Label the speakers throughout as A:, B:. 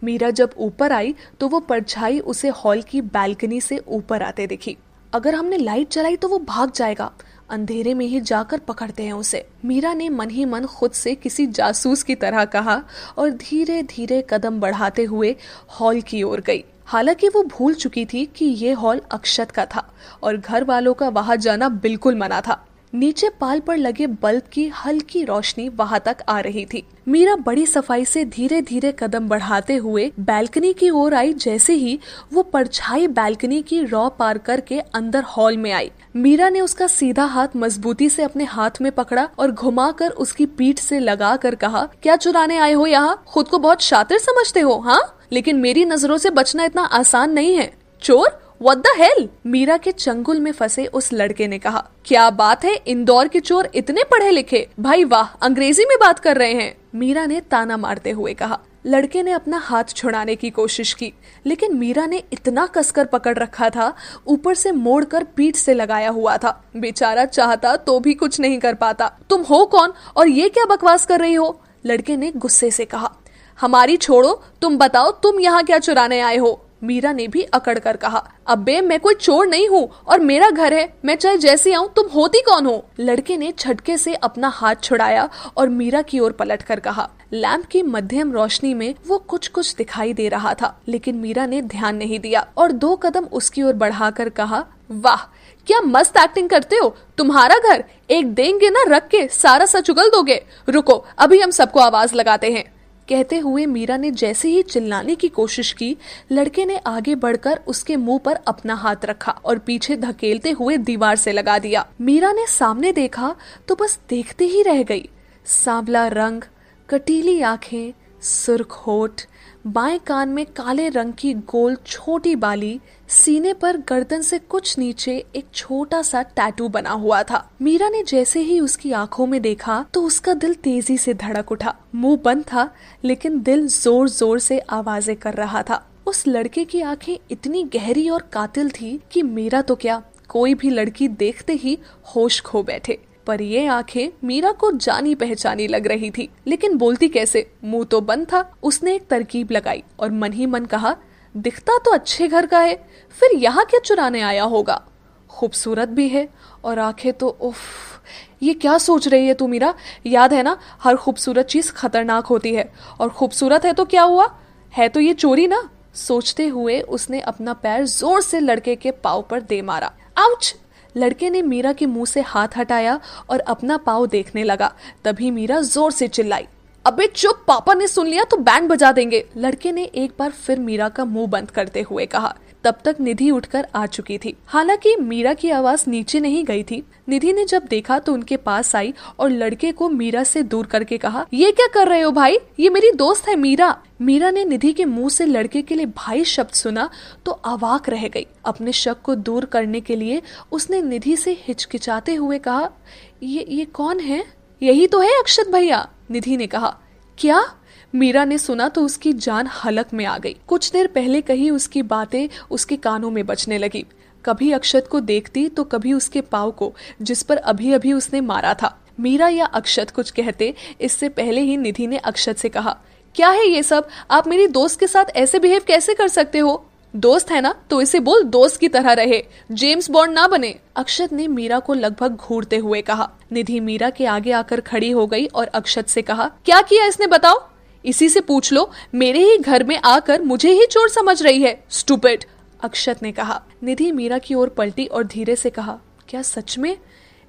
A: मीरा जब ऊपर आई तो वो परछाई उसे हॉल की बैल्कनी से ऊपर आते दिखी। अगर हमने लाइट जलाई तो वो भाग जाएगा, अंधेरे में ही जाकर पकड़ते हैं उसे, मीरा ने मन ही मन खुद से किसी जासूस की तरह कहा और धीरे धीरे कदम बढ़ाते हुए हॉल की ओर गई। हालांकि वो भूल चुकी थी कि ये हॉल अक्षत का था और घर वालों का वहां जाना बिल्कुल मना था। नीचे पाल पर लगे बल्ब की हल्की रोशनी वहां तक आ रही थी। मीरा बड़ी सफाई से धीरे धीरे कदम बढ़ाते हुए बैल्कनी की ओर आई। जैसे ही वो परछाई बैल्कनी की रॉ पार करके अंदर हॉल में आई, मीरा ने उसका सीधा हाथ मजबूती से अपने हाथ में पकड़ा और घुमाकर उसकी पीठ से लगाकर कहा, क्या चुराने आए हो यहाँ? खुद को बहुत शातिर समझते हो हाँ? लेकिन मेरी नजरों से बचना इतना आसान नहीं है। चोर? What the hell? मीरा के चंगुल में फंसे उस लड़के ने कहा। क्या बात है, इंदौर के चोर इतने पढ़े लिखे? भाई वाह, अंग्रेजी में बात कर रहे हैं, मीरा ने ताना मारते हुए कहा। लड़के ने अपना हाथ छुड़ाने की कोशिश की, लेकिन मीरा ने इतना कसकर पकड़ रखा था, ऊपर से मोड़कर पीठ से लगाया हुआ था। बेचारा चाहता तो भी कुछ नहीं कर पाता। तुम हो कौन और ये क्या बकवास कर रही हो? लड़के ने गुस्से से कहा। हमारी छोड़ो, तुम बताओ तुम यहाँ क्या चुराने आए हो? मीरा ने भी अकड़ कर कहा। अबे मैं कोई चोर नहीं हूँ और मेरा घर है, मैं चाहे जैसी आऊँ, तुम होती कौन हो? लड़के ने झटके से अपना हाथ छुड़ाया और मीरा की ओर पलट कर कहा। लैंप की मध्यम रोशनी में वो कुछ कुछ दिखाई दे रहा था, लेकिन मीरा ने ध्यान नहीं दिया और 2 कदम उसकी ओर बढ़ाकर कहा, वाह क्या मस्त एक्टिंग करते हो। तुम्हारा घर एक देंगे ना रख के सारा सच उगल दोगे। रुको, अभी हम सबको आवाज लगाते हैं। कहते हुए मीरा ने जैसे ही चिल्लाने की कोशिश की, लड़के ने आगे बढ़कर उसके मुंह पर अपना हाथ रखा और पीछे धकेलते हुए दीवार से लगा दिया। मीरा ने सामने देखा तो बस देखते ही रह गई। सांवला रंग, कटीली आंखें, सुर्ख होठ, बाएं कान में काले रंग की गोल छोटी बाली, सीने पर गर्दन से कुछ नीचे एक छोटा सा टैटू बना हुआ था। मीरा ने जैसे ही उसकी आंखों में देखा तो उसका दिल तेजी से धड़क उठा। मुंह बंद था, लेकिन दिल जोर जोर से आवाजें कर रहा था। उस लड़के की आंखें इतनी गहरी और कातिल थी कि मीरा तो क्या, कोई भी लड़की देखते ही होश खो बैठे। पर ये आंखें मीरा को जानी पहचानी लग रही थी, लेकिन बोलती कैसे? मुंह तो बंद था। उसने एक तरकीब लगाई और मन ही मन कहा, दिखता तो अच्छे घर का है, फिर यहाँ क्या चुराने आया होगा? खूबसूरत भी है और आंखें तो उफ। ये क्या सोच रही है तू मीरा? याद है ना, हर खूबसूरत चीज खतरनाक होती है, और खूबसूरत है तो क्या हुआ, है तो ये चोरी ना। सोचते हुए उसने अपना पैर जोर से लड़के के पाँव पर दे मारा। आउच! लड़के ने मीरा के मुंह से हाथ हटाया और अपना पाँव देखने लगा। तभी मीरा जोर से चिल्लाई, अबे चुप, पापा ने सुन लिया तो बैंड बजा देंगे। लड़के ने एक बार फिर मीरा का मुंह बंद करते हुए कहा। तब तक निधि उठकर आ चुकी थी। हालांकि मीरा की आवाज नीचे नहीं गई थी। निधि ने जब देखा तो उनके पास आई और लड़के को मीरा से दूर करके कहा, ये क्या कर रहे हो भाई? ये मेरी दोस्त है मीरा। मीरा ने निधि के मुंह से लड़के के लिए भाई शब्द सुना तो अवाक रह गई। अपने शक को दूर करने के लिए उसने निधि से हिचकिचाते हुए कहा, ये कौन है? यही तो है अक्षत भैया, निधि ने कहा। क्या? मीरा ने सुना तो उसकी जान हलक में आ गई। कुछ देर पहले कही उसकी बातें उसके कानों में बजने लगी। कभी अक्षत को देखती तो कभी उसके पाँव को, जिस पर अभी अभी उसने मारा था। मीरा या अक्षत कुछ कहते इससे पहले ही निधि ने अक्षत से कहा, क्या है ये सब? आप मेरी दोस्त के साथ ऐसे बिहेव कैसे कर सकते हो? दोस्त है ना तो इसे बोल दोस्त की तरह रहे, जेम्स बॉन्ड ना बने। अक्षत ने मीरा को लगभग घूरते हुए कहा। निधि मीरा के आगे आकर खड़ी हो गई और अक्षत से कहा, क्या किया इसने बताओ? इसी से पूछ लो, मेरे ही घर में आकर मुझे ही चोर समझ रही है, स्टूपिड, अक्षत ने कहा। निधि मीरा की ओर पलटी और धीरे से कहा, क्या सच में?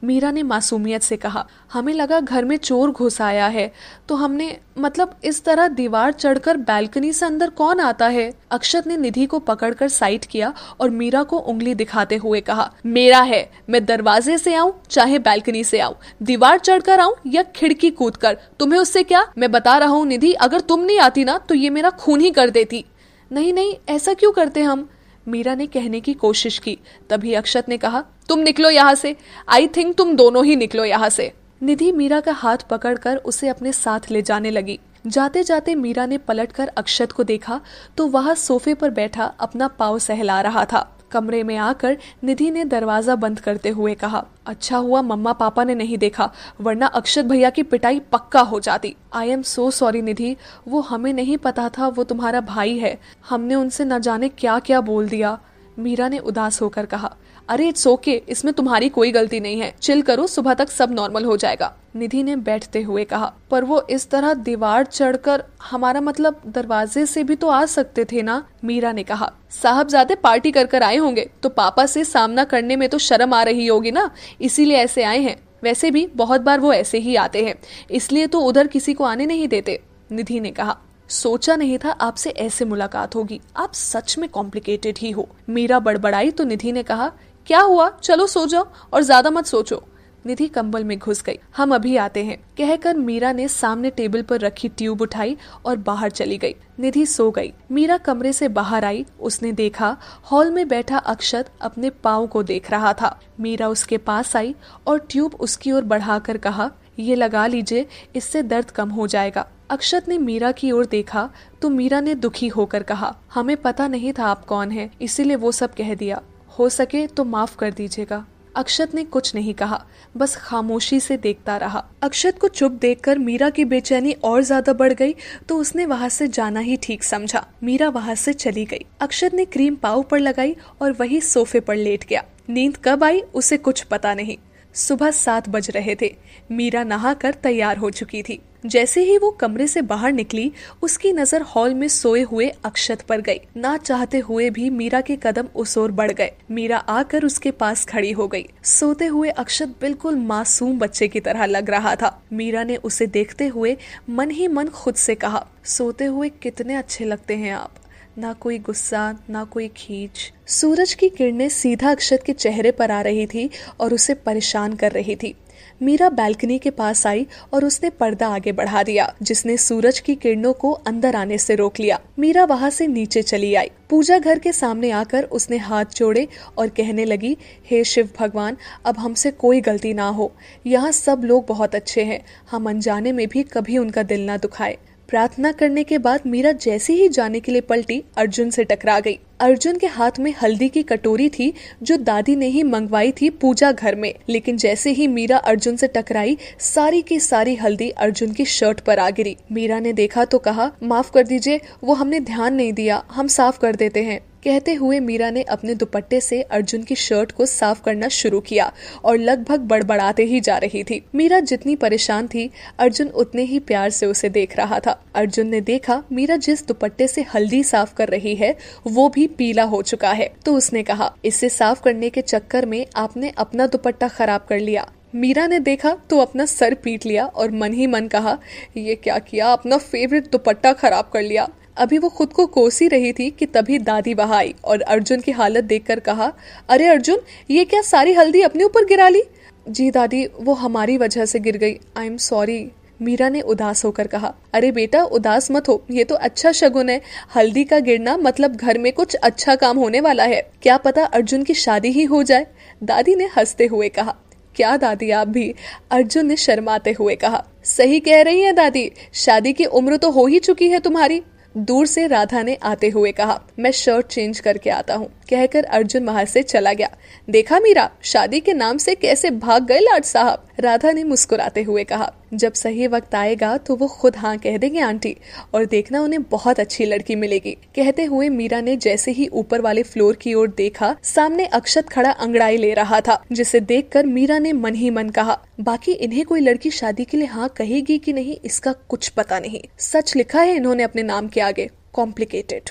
A: मीरा ने मासूमियत से कहा, हमें लगा घर में चोर घुस आया है तो हमने, मतलब इस तरह दीवार चढ़कर बैल्कनी से अंदर कौन आता है? अक्षत ने निधि को पकड़कर साइड किया और मीरा को उंगली दिखाते हुए कहा, मेरा है, मैं दरवाजे से आऊं चाहे बैल्कनी से आऊं, दीवार चढ़कर आऊं या खिड़की कूदकर, तुम्हें उससे क्या? मैं बता रहा हूँ निधि, अगर तुम नहीं आती ना तो ये मेरा खून ही कर देती। नहीं नहीं, ऐसा क्यों करते हम? मीरा ने कहने की कोशिश की। तभी अक्षत ने कहा, तुम निकलो यहाँ से, आई थिंक तुम दोनों ही निकलो यहाँ से। निधि मीरा का हाथ पकड़कर उसे अपने साथ ले जाने लगी। जाते जाते मीरा ने पलटकर अक्षत को देखा तो वह सोफे पर बैठा अपना पाँव सहला रहा था। कमरे में आकर निधि ने दरवाजा बंद करते हुए कहा, अच्छा हुआ मम्मा पापा ने नहीं देखा, वरना अक्षत भैया की पिटाई पक्का हो जाती। आई एम सो सॉरी निधि, वो हमें नहीं पता था वो तुम्हारा भाई है, हमने उनसे न जाने क्या क्या बोल दिया। मीरा ने उदास होकर कहा, अरे इट्स ओके, इसमें तुम्हारी कोई गलती नहीं है, चिल करो, सुबह तक सब नॉर्मल हो जाएगा। निधि ने बैठते हुए कहा, पर वो इस तरह दीवार चढ़कर, हमारा मतलब दरवाजे से भी तो आ सकते थे ना। मीरा ने कहा, साहबजादे पार्टी कर कर आए होंगे तो पापा से सामना करने में तो शर्म आ रही होगी ना, इसीलिए ऐसे आए हैं। वैसे भी बहुत बार वो ऐसे ही आते हैं, इसलिए तो उधर किसी को आने नहीं देते। निधि ने कहा, सोचा नहीं था आपसे ऐसे मुलाकात होगी, आप सच में कॉम्प्लिकेटेड ही हो। मीरा बड़बड़ाई तो निधि ने कहा, क्या हुआ, चलो सो जाओ और ज्यादा मत सोचो। निधि कंबल में घुस गई। हम अभी आते हैं, कहकर मीरा ने सामने टेबल पर रखी ट्यूब उठाई और बाहर चली गई। निधि सो गई। मीरा कमरे से बाहर आई। उसने देखा हॉल में बैठा अक्षत अपने पाँव को देख रहा था। मीरा उसके पास आई और ट्यूब उसकी ओर बढ़ाकर कहा, ये लगा लीजिए, इससे दर्द कम हो जाएगा। अक्षत ने मीरा की ओर देखा तो मीरा ने दुखी होकर कहा, हमें पता नहीं था आप कौन हैं, इसीलिए वो सब कह दिया, हो सके तो माफ कर दीजिएगा। अक्षत ने कुछ नहीं कहा, बस खामोशी से देखता रहा। अक्षत को चुप देखकर मीरा की बेचैनी और ज्यादा बढ़ गई तो उसने वहाँ से जाना ही ठीक समझा। मीरा वहाँ से चली गई। अक्षत ने क्रीम पाँव पर लगाई और वही सोफे पर लेट गया। नींद कब आई उसे कुछ पता नहीं। सुबह 7 बज रहे थे। मीरा नहाकर तैयार हो चुकी थी। जैसे ही वो कमरे से बाहर निकली, उसकी नजर हॉल में सोए हुए अक्षत पर गई। ना चाहते हुए भी मीरा के कदम उस ओर बढ़ गए। मीरा आकर उसके पास खड़ी हो गई। सोते हुए अक्षत बिल्कुल मासूम बच्चे की तरह लग रहा था। मीरा ने उसे देखते हुए मन ही मन खुद से कहा, सोते हुए कितने अच्छे लगते हैं आप, ना कोई गुस्सा ना कोई खींच। सूरज की किरणें सीधा अक्षत के चेहरे पर आ रही थी और उसे परेशान कर रही थी। मीरा बालकनी के पास आई और उसने पर्दा आगे बढ़ा दिया, जिसने सूरज की किरणों को अंदर आने से रोक लिया। मीरा वहां से नीचे चली आई। पूजा घर के सामने आकर उसने हाथ जोड़े और कहने लगी, हे शिव भगवान, अब हमसे कोई गलती ना हो। यहाँ सब लोग बहुत अच्छे हैं, हम अनजाने में भी कभी उनका दिल ना दुखाए। प्रार्थना करने के बाद मीरा जैसे ही जाने के लिए पलटी, अर्जुन से टकरा गई। अर्जुन के हाथ में हल्दी की कटोरी थी जो दादी ने ही मंगवाई थी पूजा घर में। लेकिन जैसे ही मीरा अर्जुन से टकराई, सारी की सारी हल्दी अर्जुन की शर्ट पर आ गिरी। मीरा ने देखा तो कहा, माफ कर दीजिए, वो हमने ध्यान नहीं दिया, हम साफ कर देते हैं। कहते हुए मीरा ने अपने दुपट्टे से अर्जुन की शर्ट को साफ करना शुरू किया और लगभग बड़बड़ाते ही जा रही थी। मीरा जितनी परेशान थी, अर्जुन उतने ही प्यार से उसे देख रहा था। अर्जुन ने देखा मीरा जिस दुपट्टे से हल्दी साफ कर रही है वो भी पीला हो चुका है, तो उसने कहा, इसे साफ करने के चक्कर में आपने अपना दुपट्टा खराब कर लिया। मीरा ने देखा तो अपना सर पीट लिया और मन ही मन कहा, ये क्या किया, अपना फेवरेट दुपट्टा खराब कर लिया। अभी वो खुद को कोस ही रही थी कि तभी दादी वहां आई और अर्जुन की हालत देखकर कहा, अरे अर्जुन, ये क्या सारी हल्दी अपने ऊपर गिरा ली? जी दादी, वो हमारी वजह से गिर गई, आई एम सॉरी। मीरा ने उदास होकर कहा, अरे बेटा उदास मत हो, ये तो अच्छा शगुन है। हल्दी का गिरना मतलब घर में कुछ अच्छा काम होने वाला है, क्या पता अर्जुन की शादी ही हो जाए। दादी ने हंसते हुए कहा, क्या दादी आप भी? अर्जुन ने शर्माते हुए कहा, सही कह रही हैं दादी, शादी की उम्र तो हो ही चुकी है तुम्हारी। दूर से राधा ने आते हुए कहा, मैं शर्ट चेंज करके आता हूँ। कहकर अर्जुन वहां से चला गया। देखा मीरा, शादी के नाम से कैसे भाग गए लाट साहब। राधा ने मुस्कुराते हुए कहा, जब सही वक्त आएगा तो वो खुद हाँ कह देंगे आंटी, और देखना उन्हें बहुत अच्छी लड़की मिलेगी। कहते हुए मीरा ने जैसे ही ऊपर वाले फ्लोर की ओर देखा, सामने अक्षत खड़ा अंगड़ाई ले रहा था, जिसे देखकर मीरा ने मन ही मन कहा, बाकी इन्हें कोई लड़की शादी के लिए हाँ कहेगी कि नहीं इसका कुछ पता नहीं। सच लिखा है इन्होंने अपने नाम के आगे, कॉम्प्लिकेटेड।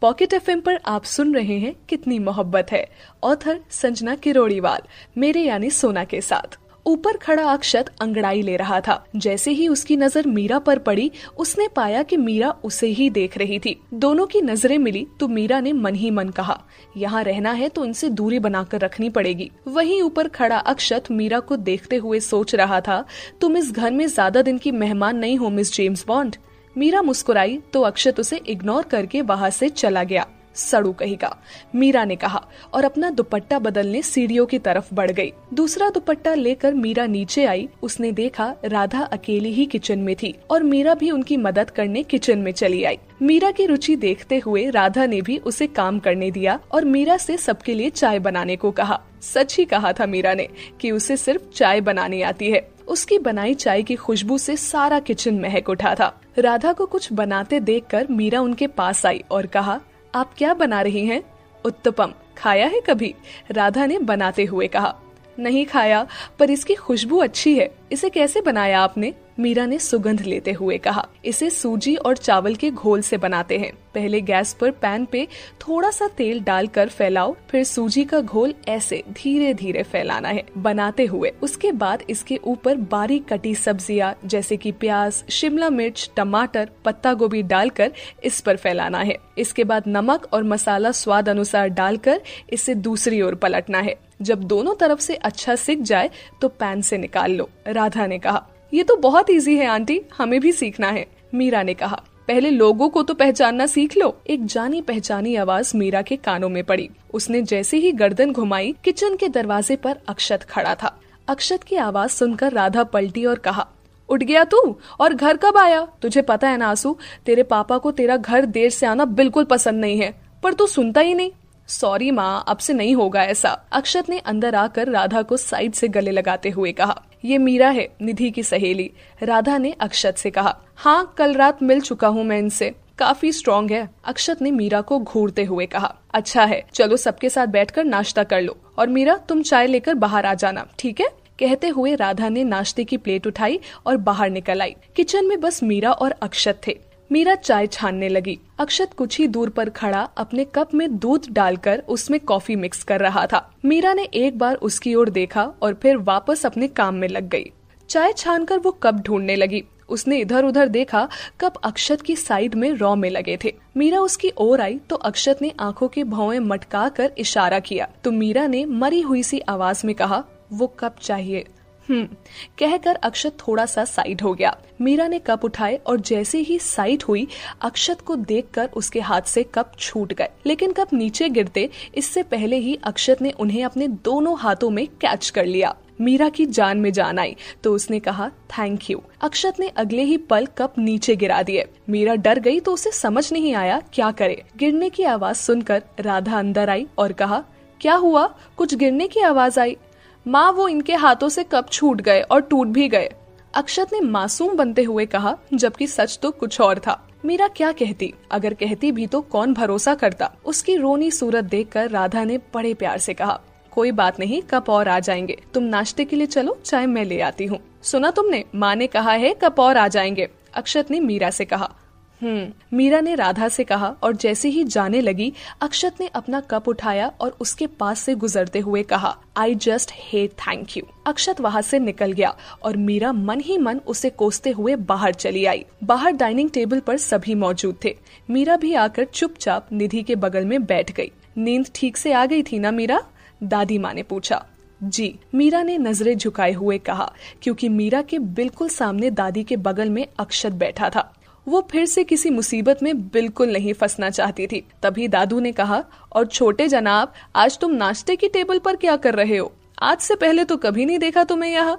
A: पॉकेट एफएम पर आप सुन रहे हैं कितनी मोहब्बत है, ऑथर संजना किरोड़ीवाल, मेरे यानी सोना के साथ। ऊपर खड़ा अक्षत अंगड़ाई ले रहा था। जैसे ही उसकी नजर मीरा पर पड़ी, उसने पाया कि मीरा उसे ही देख रही थी। दोनों की नजरें मिली तो मीरा ने मन ही मन कहा, यहाँ रहना है तो उनसे दूरी बनाकर रखनी पड़ेगी। वहीं ऊपर खड़ा अक्षत मीरा को देखते हुए सोच रहा था, तुम इस घर में ज्यादा दिन की मेहमान नहीं हो मिस जेम्स बॉन्ड। मीरा मुस्कुराई तो अक्षत उसे इग्नोर करके वहाँ से चला गया। सड़ू कहेगा, मीरा ने कहा और अपना दुपट्टा बदलने सीढ़ियों की तरफ बढ़ गई। दूसरा दुपट्टा लेकर मीरा नीचे आई। उसने देखा राधा अकेली ही किचन में थी और मीरा भी उनकी मदद करने किचन में चली आई। मीरा की रुचि देखते हुए राधा ने भी उसे काम करने दिया और मीरा से सबके लिए चाय बनाने को कहा। सच ही कहा था मीरा ने कि उसे सिर्फ चाय बनानी आती है। उसकी बनाई चाय की खुशबू से सारा किचन महक उठा था। राधा को कुछ बनाते देखकर मीरा उनके पास आई और कहा, आप क्या बना रही हैं? उत्तपम। खाया है कभी? राधा ने बनाते हुए कहा। नहीं खाया, पर इसकी खुशबू अच्छी है। इसे कैसे बनाया आपने? मीरा ने सुगंध लेते हुए कहा। इसे सूजी और चावल के घोल से बनाते हैं। पहले गैस पर पैन पे थोड़ा सा तेल डालकर फैलाओ, फिर सूजी का घोल ऐसे धीरे धीरे फैलाना है बनाते हुए। उसके बाद इसके ऊपर बारीक कटी सब्जियां जैसे कि प्याज, शिमला मिर्च, टमाटर, पत्ता गोभी डालकर इस पर फैलाना है। इसके बाद नमक और मसाला स्वाद अनुसार डालकर इसे दूसरी ओर पलटना है। जब दोनों तरफ से अच्छा सिक जाए तो पैन से निकाल लो। राधा ने कहा, ये तो बहुत इजी है आंटी, हमें भी सीखना है। मीरा ने कहा, पहले लोगों को तो पहचानना सीख लो। एक जानी पहचानी आवाज मीरा के कानों में पड़ी। उसने जैसे ही गर्दन घुमाई, किचन के दरवाजे पर अक्षत खड़ा था। अक्षत की आवाज सुनकर राधा पलटी और कहा, उठ गया तू? और घर कब आया? तुझे पता है ना आंसू, तेरे पापा को तेरा घर देर से आना बिल्कुल पसंद नहीं है, पर तू सुनता ही नहीं। सॉरी माँ, अब से नहीं होगा ऐसा। अक्षत ने अंदर आकर राधा को साइड से गले लगाते हुए कहा। ये मीरा है, निधि की सहेली। राधा ने अक्षत से कहा। हाँ, कल रात मिल चुका हूँ मैं इनसे, काफी स्ट्रॉन्ग है। अक्षत ने मीरा को घूरते हुए कहा। अच्छा है, चलो सबके साथ बैठकर नाश्ता कर लो, और मीरा तुम चाय लेकर बाहर आ जाना, ठीक है? कहते हुए राधा ने नाश्ते की प्लेट उठाई और बाहर निकल आई। किचन में बस मीरा और अक्षत थे। मीरा चाय छानने लगी। अक्षत कुछ ही दूर पर खड़ा अपने कप में दूध डालकर उसमें कॉफी मिक्स कर रहा था। मीरा ने एक बार उसकी ओर देखा और फिर वापस अपने काम में लग गई। चाय छानकर वो कप ढूंढने लगी। उसने इधर उधर देखा, कप अक्षत की साइड में रॉ में लगे थे। मीरा उसकी ओर आई तो अक्षत ने आंखों के भौएं मटका कर इशारा किया तो मीरा ने मरी हुई सी आवाज में कहा, वो कप चाहिए। कहकर अक्षत थोड़ा सा साइड हो गया। मीरा ने कप उठाए और जैसे ही साइड हुई, अक्षत को देखकर उसके हाथ से कप छूट गए। लेकिन कप नीचे गिरते इससे पहले ही अक्षत ने उन्हें अपने दोनों हाथों में कैच कर लिया। मीरा की जान में जान आई तो उसने कहा, थैंक यू। अक्षत ने अगले ही पल कप नीचे गिरा दिए। मीरा डर गई तो उसे समझ नहीं आया क्या करे। गिरने की आवाज सुनकर राधा अंदर आई और कहा, क्या हुआ? कुछ गिरने की आवाज आई। माँ, वो इनके हाथों से कप छूट गए और टूट भी गए। अक्षत ने मासूम बनते हुए कहा, जबकि सच तो कुछ और था। मीरा क्या कहती? अगर कहती भी तो कौन भरोसा करता? उसकी रोनी सूरत देखकर राधा ने बड़े प्यार से कहा, कोई बात नहीं, कप और आ जाएंगे। तुम नाश्ते के लिए चलो, चाय मैं ले आती हूँ। सुना तुमने, माँ ने कहा है कप और आ जाएंगे। अक्षत ने मीरा से कहा। मीरा ने राधा से कहा और जैसे ही जाने लगी, अक्षत ने अपना कप उठाया और उसके पास से गुजरते हुए कहा, I just hate thank you. Akshat वहाँ से निकल गया और मीरा मन ही मन उसे कोसते हुए बाहर चली आई। बाहर डाइनिंग टेबल पर सभी मौजूद थे। मीरा भी आकर चुपचाप निधि के बगल में बैठ गई। नींद ठीक से आ गई थी ना मीरा? दादी माँ ने पूछा। जी, मीरा ने नजरें झुकाए हुए कहा, क्योंकि मीरा के बिल्कुल सामने दादी के बगल में अक्षत बैठा था। वो फिर से किसी मुसीबत में बिल्कुल नहीं फंसना चाहती थी। तभी दादू ने कहा, और छोटे जनाब, आज तुम नाश्ते की टेबल पर क्या कर रहे हो? आज से पहले तो कभी नहीं देखा तुम्हें यहाँ।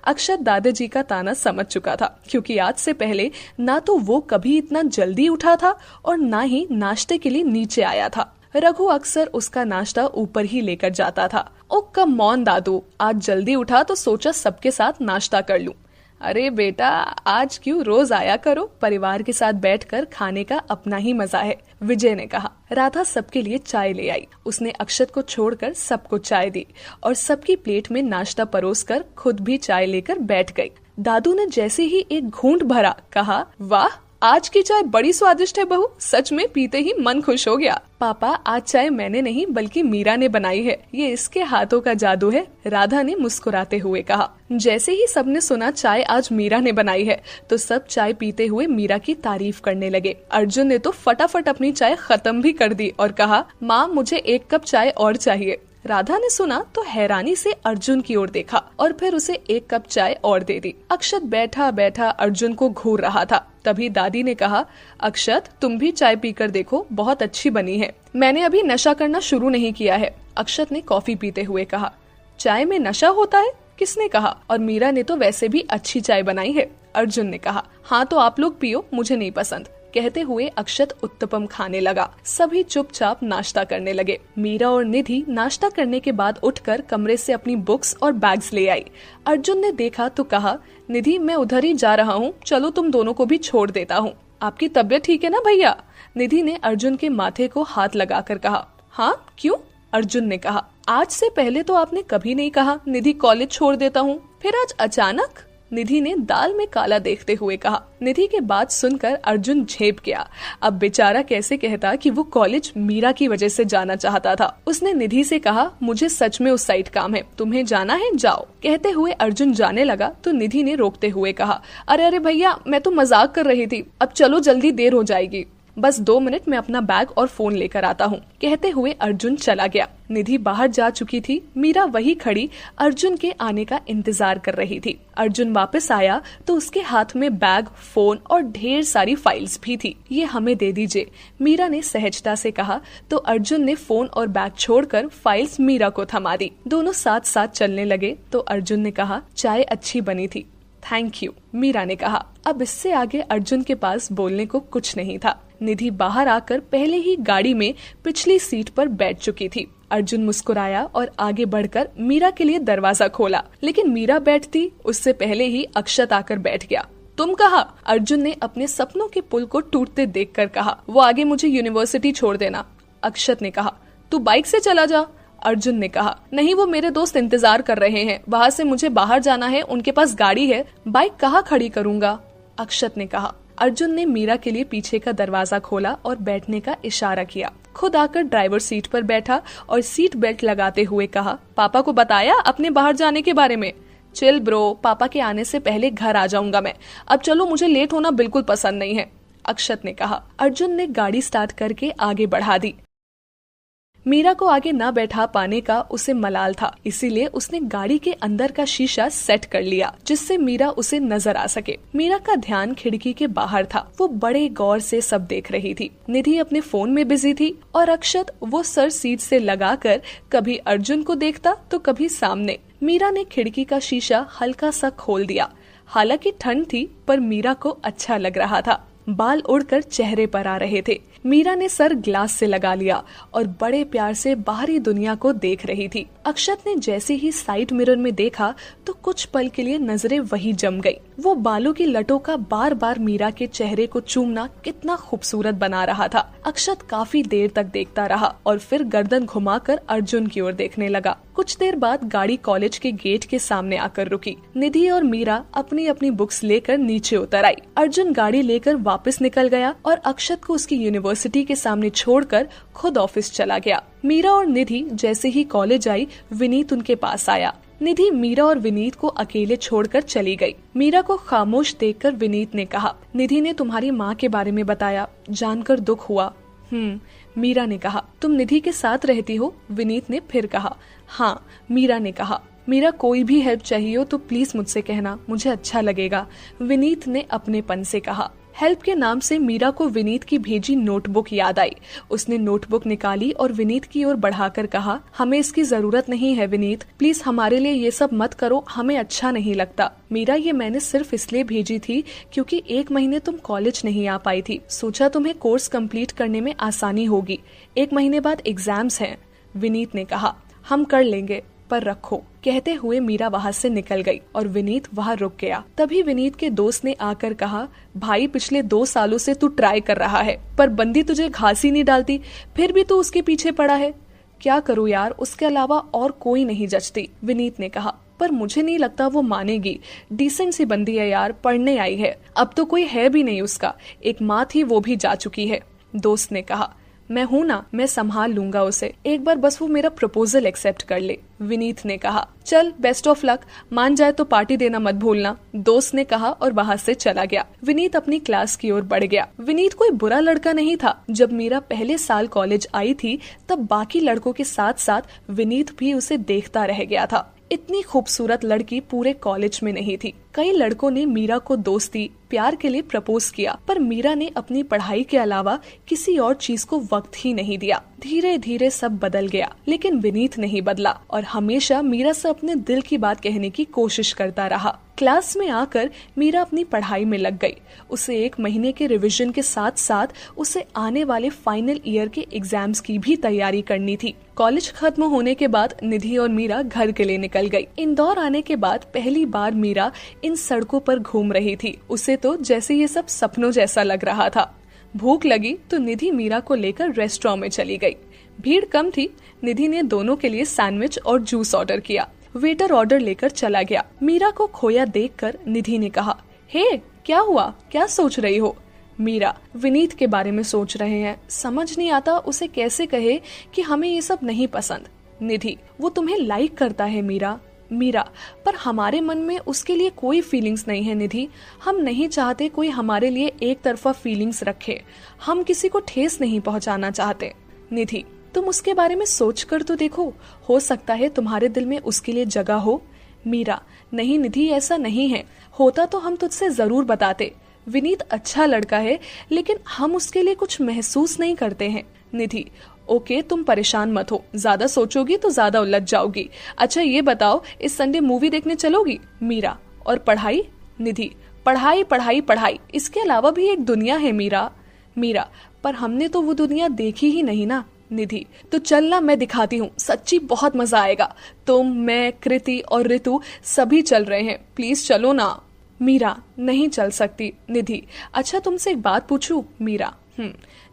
A: अक्षत दादाजी का ताना समझ चुका था, क्योंकि आज से पहले ना तो वो कभी इतना जल्दी उठा था और ना ही नाश्ते के लिए नीचे आया था। रघु अक्सर उसका नाश्ता ऊपर ही लेकर जाता था। ओ कम ऑन दादू, आज जल्दी उठा तो सोचा सबके साथ नाश्ता कर लूं। अरे बेटा, आज क्यों रोज आया करो, परिवार के साथ बैठकर खाने का अपना ही मजा है, विजय ने कहा। राधा सबके लिए चाय ले आई। उसने अक्षत को छोड़कर सबको चाय दी और सबकी प्लेट में नाश्ता परोसकर खुद भी चाय लेकर बैठ गई। दादू ने जैसे ही एक घूंट भरा, कहा, वाह, आज की चाय बड़ी स्वादिष्ट है बहू, सच में पीते ही मन खुश हो गया। पापा, आज चाय मैंने नहीं बल्कि मीरा ने बनाई है, ये इसके हाथों का जादू है, राधा ने मुस्कुराते हुए कहा। जैसे ही सबने सुना चाय आज मीरा ने बनाई है तो सब चाय पीते हुए मीरा की तारीफ करने लगे। अर्जुन ने तो फटाफट अपनी चाय खत्म भी कर दी और कहा, माँ, मुझे एक कप चाय और चाहिए। राधा ने सुना तो हैरानी से अर्जुन की ओर देखा और फिर उसे एक कप चाय और दे दी। अक्षत बैठा बैठा अर्जुन को घूर रहा था। तभी दादी ने कहा, अक्षत तुम भी चाय पीकर देखो, बहुत अच्छी बनी है। मैंने अभी नशा करना शुरू नहीं किया है, अक्षत ने कॉफी पीते हुए कहा। चाय में नशा होता है? किसने कहा? और मीरा ने तो वैसे भी अच्छी चाय बनाई है, अर्जुन ने कहा। हाँ तो आप लोग पियो, मुझे नहीं पसंद। कहते हुए अक्षत उत्तपम खाने लगा। सभी चुपचाप नाश्ता करने लगे। मीरा और निधि नाश्ता करने के बाद उठकर कमरे से अपनी बुक्स और बैग्स ले आई। अर्जुन ने देखा तो कहा, निधि मैं उधर ही जा रहा हूँ, चलो तुम दोनों को भी छोड़ देता हूँ। आपकी तबीयत ठीक है ना भैया? निधि ने अर्जुन के माथे को हाथ लगाकर कहा। हाँ क्यों? अर्जुन ने कहा। आज से पहले तो आपने कभी नहीं कहा निधि कॉलेज छोड़ देता हूँ, फिर आज अचानक? निधि ने दाल में काला देखते हुए कहा। निधि के बात सुनकर अर्जुन झेप गया। अब बेचारा कैसे कहता कि वो कॉलेज मीरा की वजह से जाना चाहता था। उसने निधि से कहा, मुझे सच में उस साइड काम है, तुम्हें जाना है जाओ। कहते हुए अर्जुन जाने लगा तो निधि ने रोकते हुए कहा, अरे अरे भैया मैं तो मजाक कर रही थी, अब चलो जल्दी देर हो जाएगी। बस 2 मिनट में अपना बैग और फोन लेकर आता हूँ। कहते हुए अर्जुन चला गया। निधि बाहर जा चुकी थी। मीरा वही खड़ी अर्जुन के आने का इंतजार कर रही थी। अर्जुन वापस आया तो उसके हाथ में बैग, फोन और ढेर सारी फाइल्स भी थी। ये हमें दे दीजिए, मीरा ने सहजता से कहा तो अर्जुन ने फोन और बैग छोड़कर फाइल्स मीरा को थमा दी। दोनों साथ साथ चलने लगे तो अर्जुन ने कहा, चाय अच्छी बनी थी। थैंक यू, मीरा ने कहा। अब इससे आगे अर्जुन के पास बोलने को कुछ नहीं था। निधि बाहर आकर पहले ही गाड़ी में पिछली सीट पर बैठ चुकी थी। अर्जुन मुस्कुराया और आगे बढ़कर मीरा के लिए दरवाजा खोला, लेकिन मीरा बैठती उससे पहले ही अक्षत आकर बैठ गया। तुम कहा? अर्जुन ने अपने सपनों के पुल को टूटते देखकर कहा। वो आगे मुझे यूनिवर्सिटी छोड़ देना। अक्षत ने कहा। तू बाइक से चला जा। अर्जुन ने कहा। नहीं, वो मेरे दोस्त इंतजार कर रहे हैं, वहाँ से मुझे बाहर जाना है, उनके पास गाड़ी है, बाइक कहाँ खड़ी करूँगा? अक्षत ने कहा। अर्जुन ने मीरा के लिए पीछे का दरवाजा खोला और बैठने का इशारा किया। खुद आकर ड्राइवर सीट पर बैठा और सीट बेल्ट लगाते हुए कहा, पापा को बताया अपने बाहर जाने के बारे में? चिल ब्रो, पापा के आने से पहले घर आ जाऊंगा मैं। अब चलो, मुझे लेट होना बिल्कुल पसंद नहीं है, अक्षत ने कहा। अर्जुन ने गाड़ी स्टार्ट करके आगे बढ़ा दी। मीरा को आगे न बैठा पाने का उसे मलाल था, इसीलिए उसने गाड़ी के अंदर का शीशा सेट कर लिया जिससे मीरा उसे नजर आ सके। मीरा का ध्यान खिड़की के बाहर था। वो बड़े गौर से सब देख रही थी। निधि अपने फोन में बिजी थी और अक्षत वो सर सीट से लगाकर कभी अर्जुन को देखता तो कभी सामने। मीरा ने खिड़की का शीशा हल्का सा खोल दिया। हालांकि ठंड थी पर मीरा को अच्छा लग रहा था। बाल उड़कर चेहरे पर आ रहे थे। मीरा ने सर ग्लास से लगा लिया और बड़े प्यार से बाहरी दुनिया को देख रही थी। अक्षत ने जैसे ही साइड मिरर में देखा तो कुछ पल के लिए नजरें वही जम गई। वो बालों की लटों का बार बार मीरा के चेहरे को चूमना कितना खूबसूरत बना रहा था। अक्षत काफी देर तक देखता रहा और फिर गर्दन घुमाकर अर्जुन की ओर देखने लगा। कुछ देर बाद गाड़ी कॉलेज के गेट के सामने आकर रुकी। निधि और मीरा अपनी अपनी बुक्स लेकर नीचे उतर आई। अर्जुन गाड़ी लेकर वापस निकल गया और अक्षत को उसकी यूनिवर्सिटी के सामने छोड़कर खुद ऑफिस चला गया। मीरा और निधि जैसे ही कॉलेज आई, विनीत उनके पास आया। निधि मीरा और विनीत को अकेले छोड़कर चली गई। मीरा को खामोश देखकर विनीत ने कहा, निधि ने तुम्हारी माँ के बारे में बताया, जानकर दुख हुआ। मीरा ने कहा। तुम निधि के साथ रहती हो? विनीत ने फिर कहा। हाँ, मीरा ने कहा। मीरा, कोई भी हेल्प चाहिए हो तो प्लीज मुझसे कहना, मुझे अच्छा लगेगा, विनीत ने अपनेपन से कहा। हेल्प के नाम से मीरा को विनीत की भेजी नोटबुक याद आई। उसने नोटबुक निकाली और विनीत की ओर बढ़ाकर कहा, हमें इसकी जरूरत नहीं है विनीत, प्लीज हमारे लिए ये सब मत करो, हमें अच्छा नहीं लगता। मीरा, ये मैंने सिर्फ इसलिए भेजी थी क्योंकि 1 महीने तुम कॉलेज नहीं आ पाई थी, सोचा तुम्हें कोर्स कंप्लीट करने में आसानी होगी। 1 महीने बाद एग्जाम्स हैं। विनीत ने कहा। हम कर लेंगे, पर रखो। कहते हुए मीरा वहाँ से निकल गई और विनीत वहाँ रुक गया। तभी विनीत के दोस्त ने आकर कहा, भाई पिछले 2 सालों से तू ट्राई कर रहा है पर बंदी तुझे घास ही नहीं डालती, फिर भी तू उसके पीछे पड़ा है। क्या करूँ यार, उसके अलावा और कोई नहीं जचती, विनीत ने कहा। पर मुझे नहीं लगता वो मानेगी, डिसेंट सी बंदी है यार, पढ़ने आई है, अब तो कोई है भी नहीं उसका, एक माँ थी वो भी जा चुकी है, दोस्त ने कहा। मैं हूँ ना, मैं संभाल लूंगा उसे, एक बार बस वो मेरा प्रपोजल एक्सेप्ट कर ले, विनीत ने कहा। चल बेस्ट ऑफ लक, मान जाए तो पार्टी देना मत भूलना, दोस्त ने कहा और वहां से चला गया। विनीत अपनी क्लास की ओर बढ़ गया। विनीत कोई बुरा लड़का नहीं था। जब मीरा पहले साल कॉलेज आई थी तब बाकी लड़कों के साथ साथ विनीत भी उसे देखता रह गया था। इतनी खूबसूरत लड़की पूरे कॉलेज में नहीं थी। कई लड़कों ने मीरा को दोस्ती प्यार के लिए प्रपोज किया, पर मीरा ने अपनी पढ़ाई के अलावा किसी और चीज को वक्त ही नहीं दिया। धीरे धीरे सब बदल गया, लेकिन विनीत नहीं बदला और हमेशा मीरा से अपने दिल की बात कहने की कोशिश करता रहा। क्लास में आकर मीरा अपनी पढ़ाई में लग गई। उसे 1 महीने के रिवीजन के साथ साथ उसे आने वाले फाइनल ईयर के एग्जाम्स की भी तैयारी करनी थी। कॉलेज खत्म होने के बाद निधि और मीरा घर के लिए निकल गई। इंदौर आने के बाद पहली बार मीरा इन सड़कों पर घूम रही थी। उसे तो जैसे ये सब सपनों जैसा लग रहा था। भूख लगी तो निधि मीरा को लेकर रेस्टोरेंट में चली गई। भीड़ कम थी। निधि ने दोनों के लिए सैंडविच और जूस ऑर्डर किया। वेटर ऑर्डर लेकर चला गया। मीरा को खोया देखकर निधि ने कहा, हे क्या हुआ, क्या सोच रही हो? मीरा, विनीत के बारे में सोच रहे हैं, समझ नहीं आता उसे कैसे कहे कि हमें ये सब नहीं पसंद। निधि, वो तुम्हें लाइक करता है मीरा। मीरा, पर हमारे मन में उसके लिए कोई फीलिंग्स नहीं है निधि। हम नहीं चाहते कोई हमारे लिए एक तरफा फीलिंग्स रखे। हम किसी को ठेस नहीं पहुंचाना चाहते। निधि, तुम उसके बारे में सोच कर तो देखो, हो सकता है तुम्हारे दिल में उसके लिए जगह हो। मीरा, नहीं निधि, ऐसा नहीं है। होता तो हम तुझसे जरूर बताते। विनीत अच्छा लड़का है, लेकिन हम उसके लिए कुछ महसूस नहीं करते हैं। निधि, ओके, तुम परेशान मत हो, ज्यादा सोचोगी तो ज्यादा उलझ जाओगी। अच्छा ये बताओ, इस संडे मूवी देखने चलोगी? मीरा, और पढ़ाई? निधि, पढ़ाई पढ़ाई पढ़ाई, इसके अलावा भी एक दुनिया है मीरा। मीरा, पर हमने तो वो दुनिया देखी ही नहीं ना। निधि, तो चलना, मैं दिखाती हूँ, सच्ची बहुत मजा आएगा। तुम, मैं, कृति और ऋतु सभी चल रहे हैं, प्लीज चलो ना। मीरा, नहीं चल सकती। निधि, अच्छा तुमसे एक बात पूछूं? मीरा,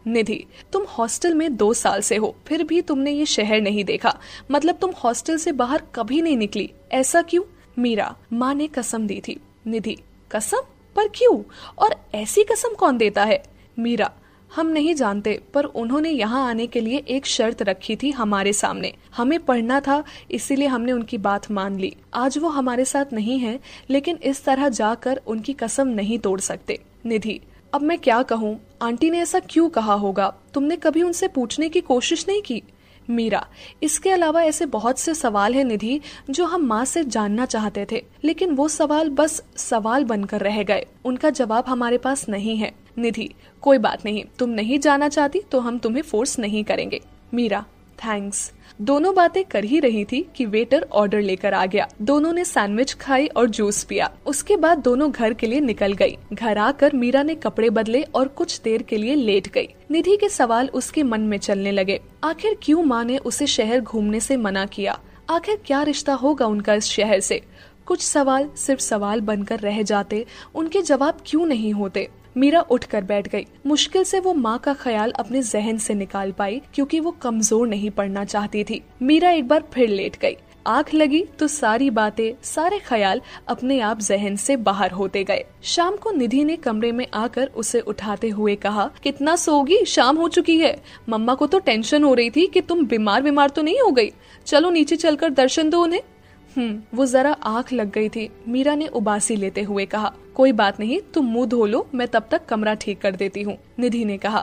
A: निधि, तुम हॉस्टल में 2 साल से हो, फिर भी तुमने ये शहर नहीं देखा, मतलब तुम हॉस्टल से बाहर कभी नहीं निकली, ऐसा क्यों? मीरा, माँ ने कसम दी थी। निधि, कसम? पर क्यों? और ऐसी कसम कौन देता है? मीरा, हम नहीं जानते, पर उन्होंने यहाँ आने के लिए एक शर्त रखी थी हमारे सामने। हमें पढ़ना था, इसीलिए हमने उनकी बात मान ली। आज वो हमारे साथ नहीं है, लेकिन इस तरह जाकर उनकी कसम नहीं तोड़ सकते। निधि, अब मैं क्या कहूँ, आंटी ने ऐसा क्यों कहा होगा? तुमने कभी उनसे पूछने की कोशिश नहीं की? मीरा, इसके अलावा ऐसे बहुत से सवाल हैं निधि जो हम माँ से जानना चाहते थे, लेकिन वो सवाल बस सवाल बनकर रह गए, उनका जवाब हमारे पास नहीं है। निधि, कोई बात नहीं, तुम नहीं जाना चाहती तो हम तुम्हें फोर्स नहीं करेंगे। मीरा, थैंक्स। दोनों बातें कर ही रही थी कि वेटर ऑर्डर लेकर आ गया। दोनों ने सैंडविच खाई और जूस पिया। उसके बाद दोनों घर के लिए निकल गई। घर आकर मीरा ने कपड़े बदले और कुछ देर के लिए लेट गई। निधि के सवाल उसके मन में चलने लगे। आखिर क्यों माँ ने उसे शहर घूमने से मना किया? आखिर क्या रिश्ता होगा उनका इस शहर से? कुछ सवाल सिर्फ सवाल बनकर रह जाते, उनके जवाब क्यों नहीं होते? मीरा उठकर बैठ गई। मुश्किल से वो माँ का ख्याल अपने जहन से निकाल पाई, क्योंकि वो कमजोर नहीं पड़ना चाहती थी। मीरा एक बार फिर लेट गई। आँख लगी तो सारी बातें, सारे ख्याल अपने आप जहन से बाहर होते गए। शाम को निधि ने कमरे में आकर उसे उठाते हुए कहा, कितना सोगी, शाम हो चुकी है। मम्मा को तो टेंशन हो रही थी कि तुम बीमार तो नहीं हो गई। चलो नीचे चलकर दर्शन दो उन्हें। वो जरा आँख लग गई थी। मीरा ने उबासी लेते हुए कहा, कोई बात नहीं, तुम मुंह धो लो, मैं तब तक कमरा ठीक कर देती हूँ। निधि ने कहा,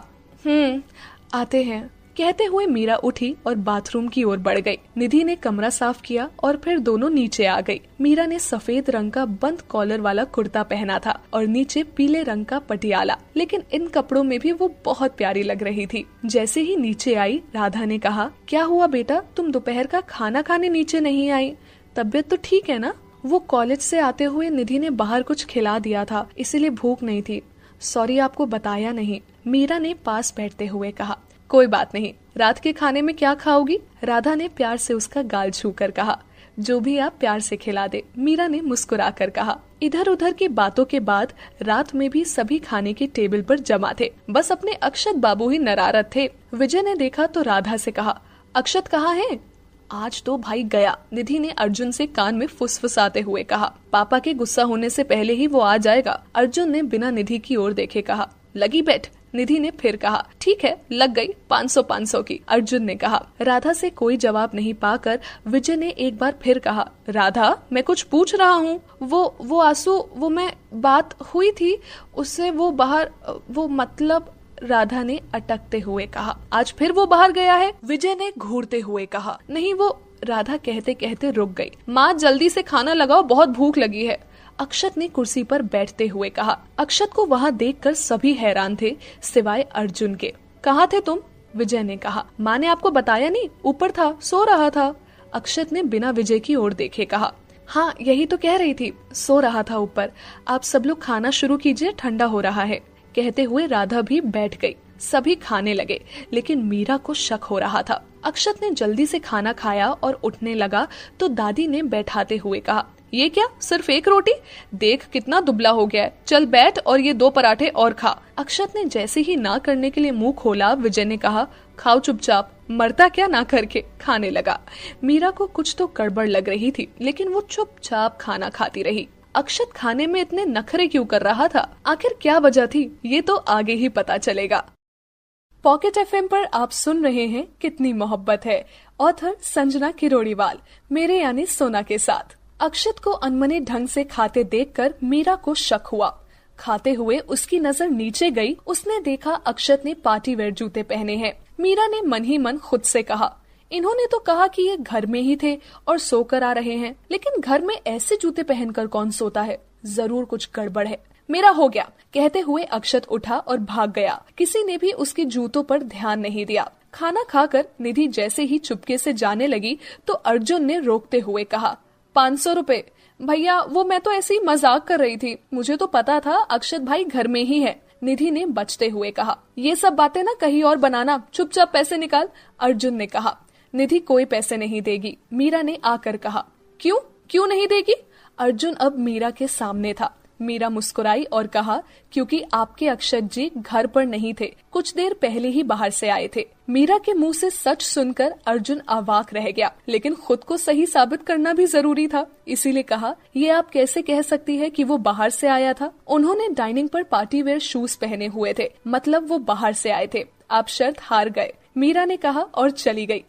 A: आते हैं। कहते हुए मीरा उठी और बाथरूम की ओर बढ़ गई। निधि ने कमरा साफ किया और फिर दोनों नीचे आ गई। मीरा ने सफेद रंग का बंद कॉलर वाला कुर्ता पहना था और नीचे पीले रंग का पटियाला, लेकिन इन कपड़ों में भी वो बहुत प्यारी लग रही थी। जैसे ही नीचे आई, राधा ने कहा, क्या हुआ बेटा, तुम दोपहर का खाना खाने नीचे नहीं आई? तबीयत तो ठीक है ना? वो कॉलेज से आते हुए निधि ने बाहर कुछ खिला दिया था, इसीलिए भूख नहीं थी। सॉरी, आपको बताया नहीं, मीरा ने पास बैठते हुए कहा। कोई बात नहीं, रात के खाने में क्या खाओगी? राधा ने प्यार से उसका गाल छूकर कहा। जो भी आप प्यार से खिला दे, मीरा ने मुस्कुरा कर कहा। इधर उधर की बातों के बाद रात में भी सभी खाने के टेबल पर जमा थे। बस अपने अक्षत बाबू ही नरारत थे। विजय ने देखा तो राधा से कहा, अक्षत कहाँ है? आज तो भाई गया, निधि ने अर्जुन से कान में फुसफुसाते हुए कहा। पापा के गुस्सा होने से पहले ही वो आ जाएगा। अर्जुन ने बिना निधि की ओर देखे कहा। लगी बैठ, निधि ने फिर कहा, ठीक है, लग गई 500 की। अर्जुन ने कहा। राधा से कोई जवाब नहीं पाकर विजय ने एक बार फिर कहा, राधा मैं कुछ पूछ रहा हूँ। वो आंसू, वो मैं बात हुई थी उससे, वो बाहर, वो मतलब। राधा ने अटकते हुए कहा। आज फिर वो बाहर गया है? विजय ने घूरते हुए कहा। नहीं वो, राधा कहते कहते रुक गई। माँ जल्दी से खाना लगाओ, बहुत भूख लगी है, अक्षत ने कुर्सी पर बैठते हुए कहा। अक्षत को वहाँ देखकर सभी हैरान थे सिवाय अर्जुन के। कहाँ थे तुम? विजय ने कहा। माँ ने आपको बताया नहीं? ऊपर था, सो रहा था। अक्षत ने बिना विजय की ओर देखे कहा। हाँ यही तो कह रही थी, सो रहा था ऊपर। आप सब लोग खाना शुरू कीजिए, ठंडा हो रहा है। कहते हुए राधा भी बैठ गई। सभी खाने लगे, लेकिन मीरा को शक हो रहा था। अक्षत ने जल्दी से खाना खाया और उठने लगा तो दादी ने बैठाते हुए कहा, ये क्या, सिर्फ एक रोटी? देख कितना दुबला हो गया है, चल बैठ और ये 2 पराठे और खा। अक्षत ने जैसे ही ना करने के लिए मुंह खोला, विजय ने कहा, खाओ चुपचाप, मरता क्या ना करके। खाने लगा। मीरा को कुछ तो गड़बड़ लग रही थी, लेकिन वो चुपचाप खाना खाती रही। अक्षत खाने में इतने नखरे क्यों कर रहा था? आखिर क्या वजह थी? ये तो आगे ही पता चलेगा। पॉकेट एफएम पर आप सुन रहे हैं कितनी मोहब्बत है, ऑथर संजना किरोड़ीवाल, मेरे यानी सोना के साथ। अक्षत को अनमने ढंग से खाते देखकर मीरा को शक हुआ। खाते हुए उसकी नजर नीचे गई। उसने देखा अक्षत ने पार्टी वेयर जूते पहने हैं। मीरा ने मन ही मन खुद से कहा, इन्होंने तो कहा कि ये घर में ही थे और सोकर आ रहे हैं, लेकिन घर में ऐसे जूते पहनकर कौन सोता है? जरूर कुछ गड़बड़ है। मेरा हो गया, कहते हुए अक्षत उठा और भाग गया। किसी ने भी उसके जूतों पर ध्यान नहीं दिया। खाना खाकर निधि जैसे ही चुपके से जाने लगी तो अर्जुन ने रोकते हुए कहा, 500 रुपए। भैया वो मैं तो ऐसे ही मजाक कर रही थी, मुझे तो पता था अक्षत भाई घर में ही है। निधि ने बचते हुए कहा। ये सब बातें ना कहीं और बनाना, चुपचाप पैसे निकाल। अर्जुन ने कहा। निधि कोई पैसे नहीं देगी, मीरा ने आकर कहा। क्यों नहीं देगी? अर्जुन अब मीरा के सामने था। मीरा मुस्कुराई और कहा, क्योंकि आपके अक्षत जी घर पर नहीं थे, कुछ देर पहले ही बाहर से आए थे। मीरा के मुंह से सच सुनकर अर्जुन अवाक रह गया, लेकिन खुद को सही साबित करना भी जरूरी था, इसीलिए कहा, ये आप कैसे कह सकती है कि वो बाहर से आया था? उन्होंने डाइनिंग पर पार्टी वेयर शूज पहने हुए थे, मतलब वो बाहर से आए थे। आप शर्त हार गए, मीरा ने कहा और चली गई।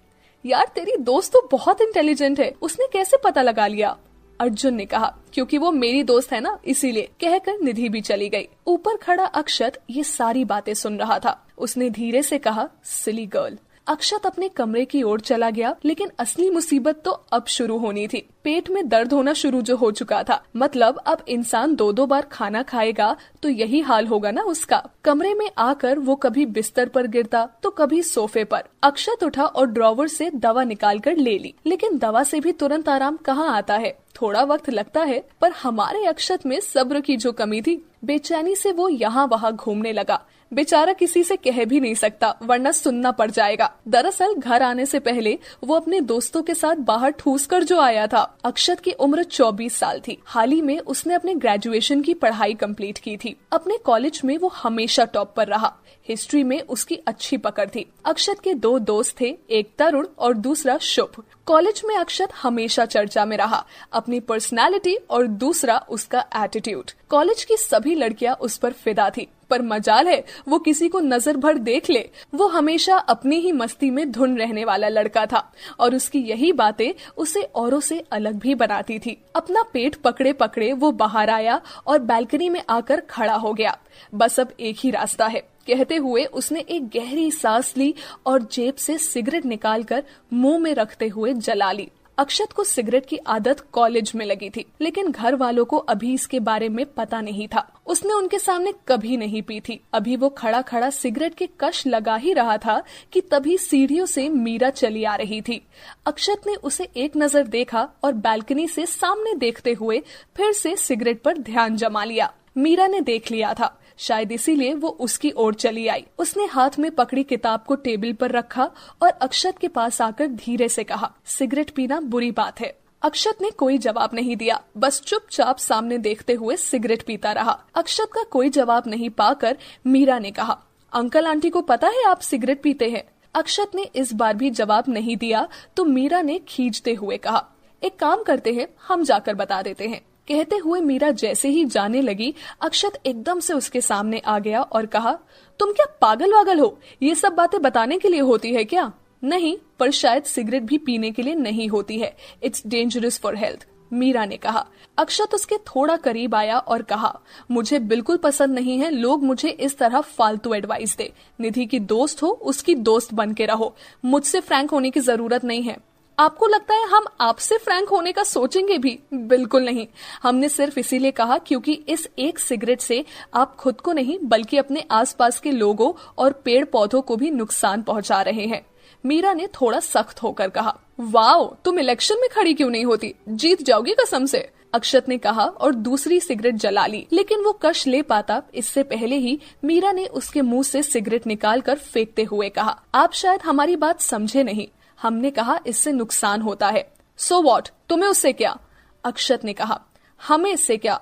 A: यार तेरी दोस्त तो बहुत इंटेलिजेंट है, उसने कैसे पता लगा लिया? अर्जुन ने कहा। क्योंकि वो मेरी दोस्त है ना, इसीलिए, कहकर निधि भी चली गई। ऊपर खड़ा अक्षत ये सारी बातें सुन रहा था। उसने धीरे से कहा, सिली गर्ल। अक्षत अपने कमरे की ओर चला गया, लेकिन असली मुसीबत तो अब शुरू होनी थी। पेट में दर्द होना शुरू जो हो चुका था, मतलब अब इंसान 2-2 बार खाना खाएगा तो यही हाल होगा ना उसका। कमरे में आकर वो कभी बिस्तर पर गिरता तो कभी सोफे पर। अक्षत उठा और ड्रॉवर से दवा निकाल कर ले ली, लेकिन दवा से भी तुरंत आराम कहाँ आता है, थोड़ा वक्त लगता है। पर हमारे अक्षत में सब्र की जो कमी थी, बेचैनी से वो यहाँ वहाँ घूमने लगा। बेचारा किसी से कह भी नहीं सकता, वरना सुनना पड़ जाएगा। दरअसल घर आने से पहले वो अपने दोस्तों के साथ बाहर ठूस कर जो आया था। अक्षत की उम्र 24 साल थी। हाल ही में उसने अपने ग्रेजुएशन की पढ़ाई कंप्लीट की थी। अपने कॉलेज में वो हमेशा टॉप पर रहा। हिस्ट्री में उसकी अच्छी पकड़ थी। अक्षत के 2 दोस्त थे, एक तरुण और दूसरा शुभ। कॉलेज में अक्षत हमेशा चर्चा में रहा, अपनी पर्सनालिटी और दूसरा उसका एटीट्यूड। कॉलेज की सभी लड़कियां उस पर फिदा थी, पर मजाल है वो किसी को नजर भर देख ले। वो हमेशा अपनी ही मस्ती में धुन रहने वाला लड़का था, और उसकी यही बातें उसे औरों से अलग भी बनाती थी। अपना पेट पकड़े पकड़े वो बाहर आया और बालकनी में आकर खड़ा हो गया। बस अब एक ही रास्ता है, कहते हुए उसने एक गहरी सांस ली और जेब से सिगरेट निकालकर मुंह में रखते हुए जला ली। अक्षत को सिगरेट की आदत कॉलेज में लगी थी, लेकिन घर वालों को अभी इसके बारे में पता नहीं था। उसने उनके सामने कभी नहीं पी थी। अभी वो खड़ा खड़ा सिगरेट के कश लगा ही रहा था कि तभी सीढ़ियों से मीरा चली आ रही थी। अक्षत ने उसे एक नजर देखा और बालकनी से सामने देखते हुए फिर से सिगरेट पर ध्यान जमा लिया। मीरा ने देख लिया था, शायद इसीलिए वो उसकी ओर चली आई। उसने हाथ में पकड़ी किताब को टेबल पर रखा और अक्षत के पास आकर धीरे से कहा, सिगरेट पीना बुरी बात है। अक्षत ने कोई जवाब नहीं दिया, बस चुपचाप सामने देखते हुए सिगरेट पीता रहा। अक्षत का कोई जवाब नहीं पाकर मीरा ने कहा, अंकल आंटी को पता है आप सिगरेट पीते हैं? अक्षत ने इस बार भी जवाब नहीं दिया तो मीरा ने खींचते हुए कहा, एक काम करते हैं, हम जाकर बता देते हैं। कहते हुए मीरा जैसे ही जाने लगी, अक्षत एकदम से उसके सामने आ गया और कहा, तुम क्या पागल वागल हो? ये सब बातें बताने के लिए होती है क्या? नहीं, पर शायद सिगरेट भी पीने के लिए नहीं होती है। It's dangerous for health, Meera ने कहा। अक्षत उसके थोड़ा करीब आया और कहा, मुझे बिल्कुल पसंद नहीं है लोग मुझे इस तरह फालतू एडवाइस दे। निधि की दोस्त हो, उसकी दोस्त बन के रहो। मुझसे फ्रैंक होने की जरूरत नहीं है। आपको लगता है हम आपसे फ्रैंक होने का सोचेंगे भी? बिल्कुल नहीं। हमने सिर्फ इसीलिए कहा क्योंकि इस एक सिगरेट से आप खुद को नहीं बल्कि अपने आसपास के लोगों और पेड़ पौधों को भी नुकसान पहुंचा रहे हैं। मीरा ने थोड़ा सख्त होकर कहा। वाओ, तुम इलेक्शन में खड़ी क्यों नहीं होती? जीत जाओगी कसम से, अक्षत ने कहा और दूसरी सिगरेट जला ली। लेकिन वो कश ले पाता इससे पहले ही मीरा ने उसके मुंह से सिगरेट निकालकर फेंकते हुए कहा, आप शायद हमारी बात समझे नहीं। हमने कहा इससे नुकसान होता है। सो वॉट, तुम्हें उससे क्या? अक्षत ने कहा। हमें इससे क्या?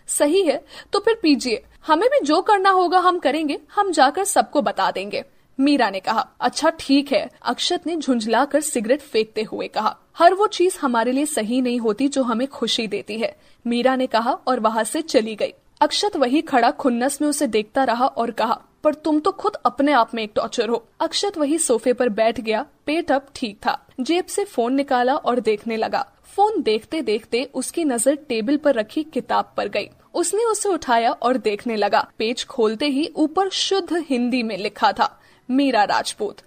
A: सही है, तो फिर पीजिए। हमें भी जो करना होगा हम करेंगे। हम जाकर सबको बता देंगे, मीरा ने कहा। अच्छा ठीक है, अक्षत ने झुंझलाकर सिगरेट फेंकते हुए कहा। हर वो चीज हमारे लिए सही नहीं होती जो हमें खुशी देती है, मीरा ने कहा और वहां से चली गई। अक्षत वही खड़ा खुन्नस में उसे देखता रहा और कहा, पर तुम तो खुद अपने आप में एक टॉर्चर हो। अक्षत वही सोफे पर बैठ गया। पेट अब ठीक था। जेब से फोन निकाला और देखने लगा। फोन देखते देखते उसकी नजर टेबल पर रखी किताब पर गई। उसने उसे उठाया और देखने लगा। पेज खोलते ही ऊपर शुद्ध हिंदी में लिखा था, मीरा राजपूत।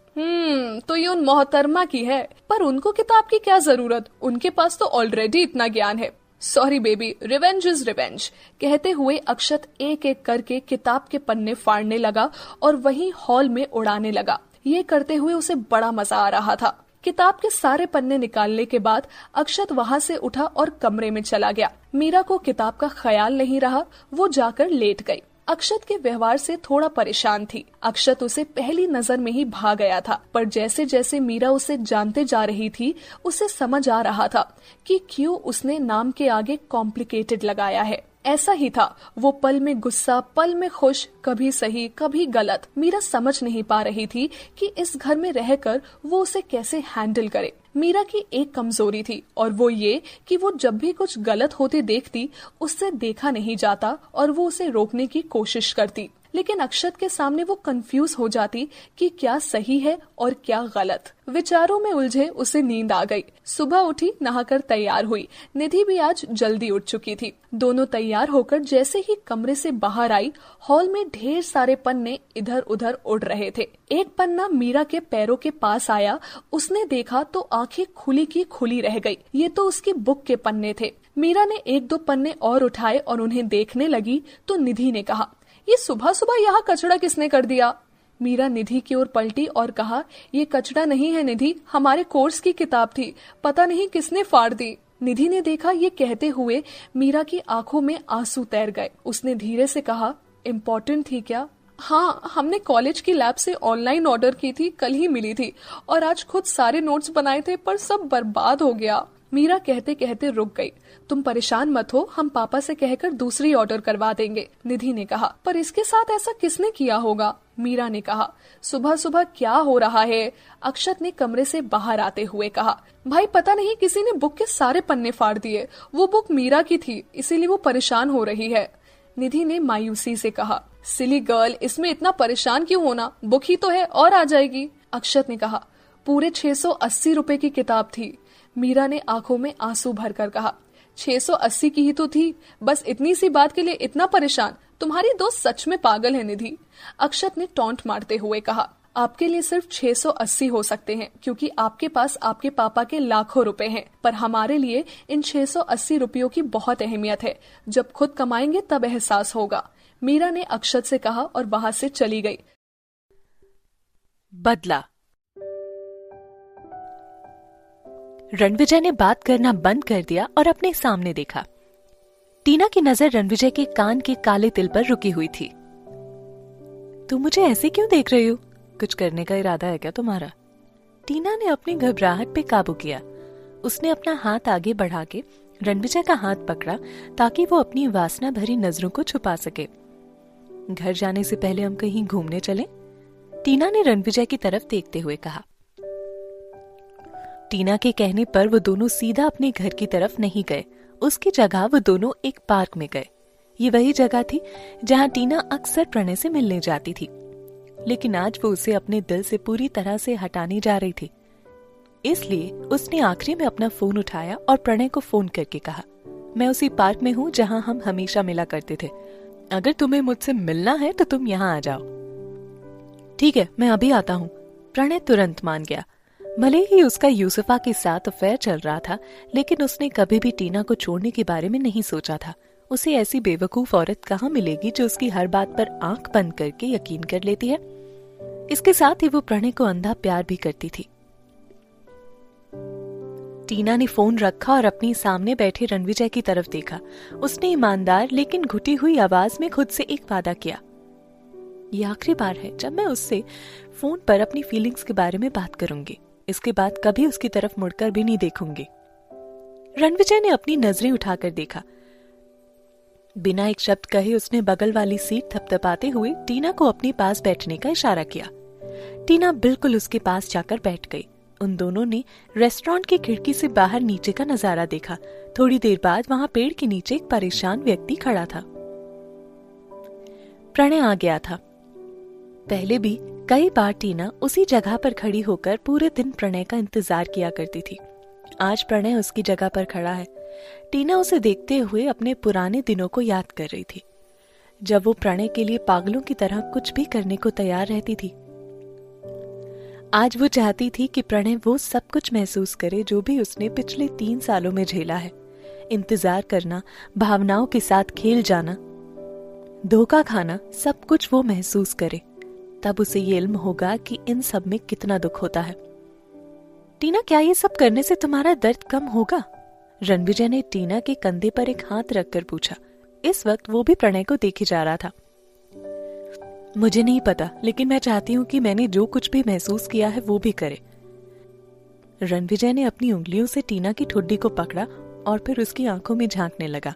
A: तो ये उन मोहतरमा की है, पर उनको किताब की क्या जरूरत? उनके पास तो ऑलरेडी इतना ज्ञान है। Sorry baby, revenge is revenge, कहते हुए अक्षत एक एक करके किताब के पन्ने फाड़ने लगा और वहीं हॉल में उड़ाने लगा। ये करते हुए उसे बड़ा मजा आ रहा था। किताब के सारे पन्ने निकालने के बाद अक्षत वहां से उठा और कमरे में चला गया। मीरा को किताब का ख्याल नहीं रहा। वो जाकर लेट गई। अक्षत के व्यवहार से थोड़ा परेशान थी। अक्षत उसे पहली नजर में ही भा गया था, पर जैसे जैसे मीरा उसे जानते जा रही थी उसे समझ आ रहा था कि क्यों उसने नाम के आगे कॉम्प्लिकेटेड लगाया है। ऐसा ही था, वो पल में गुस्सा, पल में खुश, कभी सही कभी गलत। मीरा समझ नहीं पा रही थी कि इस घर में रहकर वो उसे कैसे हैंडल करे। मीरा की एक कमजोरी थी और वो ये कि वो जब भी कुछ गलत होते देखती उससे देखा नहीं जाता और वो उसे रोकने की कोशिश करती। लेकिन अक्षत के सामने वो कंफ्यूज हो जाती कि क्या सही है और क्या गलत। विचारों में उलझे उसे नींद आ गई। सुबह उठी, नहाकर तैयार हुई। निधि भी आज जल्दी उठ चुकी थी। दोनों तैयार होकर जैसे ही कमरे से बाहर आई, हॉल में ढेर सारे पन्ने इधर उधर उड़ रहे थे। एक पन्ना मीरा के पैरों के पास आया। उसने देखा तो आंखें खुली की खुली रह गई। ये तो उसकी बुक के पन्ने थे। मीरा ने एक दो पन्ने और उठाए और उन्हें देखने लगी तो निधि ने कहा, ये सुबह सुबह यहाँ कचरा किसने कर दिया? मीरा निधि की ओर पलटी और कहा, ये कचरा नहीं है निधि, हमारे कोर्स की किताब थी, पता नहीं किसने फाड़ दी। निधि ने देखा। ये कहते हुए मीरा की आंखों में आंसू तैर गए। उसने धीरे से कहा, इम्पोर्टेंट थी क्या? हाँ, हमने कॉलेज की लैब से ऑनलाइन ऑर्डर की थी, कल ही मिली थी और आज खुद सारे नोट्स बनाए थे पर सब बर्बाद हो गया। मीरा कहते कहते रुक गई। तुम परेशान मत हो, हम पापा से कहकर दूसरी ऑर्डर करवा देंगे, निधि ने कहा। पर इसके साथ ऐसा किसने किया होगा? मीरा ने कहा। सुबह सुबह क्या हो रहा है? अक्षत ने कमरे से बाहर आते हुए कहा। भाई पता नहीं किसी ने बुक के सारे पन्ने फाड़ दिए। वो बुक मीरा की थी, इसीलिए वो परेशान हो रही है, निधि ने मायूसी से कहा। सिली गर्ल, इसमें इतना परेशान क्यों होना? बुक ही तो है और आ जाएगी, अक्षत ने कहा। पूरे 680 रुपए की किताब थी, मीरा ने आंखों में आंसू भरकर कहा। 680 की ही तो थी, बस इतनी सी बात के लिए इतना परेशान? तुम्हारी दोस्त सच में पागल है निधि, अक्षत ने टॉन्ट मारते हुए कहा। आपके लिए सिर्फ 680 हो सकते हैं क्योंकि आपके पास आपके पापा के लाखों रुपए हैं, पर हमारे लिए इन 680 रुपयों की बहुत अहमियत है। जब खुद कमाएंगे तब एहसास होगा, मीरा ने अक्षत से कहा और वहां से चली गई।
B: बदला। रणविजय ने बात करना बंद कर दिया और अपने सामने देखा। टीना की नजर रणविजय के कान के काले तिल पर रुकी हुई थी। तुम मुझे ऐसे क्यों देख रही हो? कुछ करने का इरादा है क्या तुम्हारा? टीना ने अपनी घबराहट पे काबू किया। उसने अपना हाथ आगे बढ़ा के रणविजय का हाथ पकड़ा ताकि वो अपनी वासना भरी नजरों को छुपा सके। घर जाने से पहले हम कहीं घूमने चलें? टीना ने रणविजय की तरफ देखते हुए कहा। टीना के कहने पर वो दोनों सीधा अपने घर की तरफ नहीं गए। उसकी जगह वो दोनों एक पार्क में गए। ये वही जगह थी जहां टीना अक्सर प्रणय से मिलने जाती थी, लेकिन आज वो उसे अपने दिल से पूरी तरह से हटाने जा रही थी। इसलिए उसने आखिरी में अपना फोन उठाया और प्रणय को फोन करके कहा, मैं उसी पार्क में हूँ जहां हम हमेशा मिला करते थे। अगर तुम्हें मुझसे मिलना है तो तुम यहाँ आ जाओ। ठीक है, मैं अभी आता हूँ। प्रणय तुरंत मान गया। भले ही उसका यूसुफा के साथ अफेयर चल रहा था, लेकिन उसने कभी भी टीना को छोड़ने के बारे में नहीं सोचा था। उसे ऐसी बेवकूफ औरत कहाँ मिलेगी जो उसकी हर बात पर आंख बंद करके यकीन कर लेती है। इसके साथ ही वो प्रणय को अंधा प्यार भी करती थी। टीना ने फोन रखा और अपनी सामने बैठे रणविजय की तरफ देखा। उसने ईमानदार लेकिन घुटी हुई आवाज में खुद से एक वादा किया, ये आखिरी बार है जब मैं उससे फोन पर अपनी फीलिंग्स के बारे में बात करूंगी। इसके बाद कभी उसकी तरफ मुड़कर भी नहीं देखूंगी। रणविजय ने अपनी नजरें उठाकर देखा। बिना एक शब्द कहे उसने बगल वाली सीट थपथपाते हुए टीना को अपने पास बैठने का इशारा किया। टीना बिल्कुल उसके पास जाकर बैठ गई। उन दोनों ने रेस्टोरेंट की खिड़की से बाहर नीचे का नजारा देखा। थोड़ी देर बाद वहां पेड़ के नीचे एक परेशान व्यक्ति खड़ा था। प्रणय आ गया था। पहले भी कई बार टीना उसी जगह पर खड़ी होकर पूरे दिन प्रणय का इंतजार किया करती थी। आज प्रणय उसकी जगह पर खड़ा है। टीना उसे देखते हुए अपने पुराने दिनों को याद कर रही थी, जब वो प्रणय के लिए पागलों की तरह कुछ भी करने को तैयार रहती थी। आज वो चाहती थी कि प्रणय वो सब कुछ महसूस करे जो भी उसने पिछले 3 सालों में झेला है। इंतजार करना, भावनाओं के साथ खेल जाना, धोखा खाना, सब कुछ वो महसूस करे। तब उसे ये इल्म होगा कि इन सब में कितना दुख होता है। टीना, क्या ये सब करने से तुम्हारा दर्द कम होगा? रणविजय ने टीना के कंधे पर एक हाथ रखकर पूछा। इस वक्त वो भी प्रणय को देखे जा रहा था। मुझे नहीं पता, लेकिन मैं चाहती हूँ कि मैंने जो कुछ भी महसूस किया है वो भी करे। रणविजय ने अपनी उंगलियों से टीना की ठुड्डी को पकड़ा और फिर उसकी आंखों में झांकने लगा।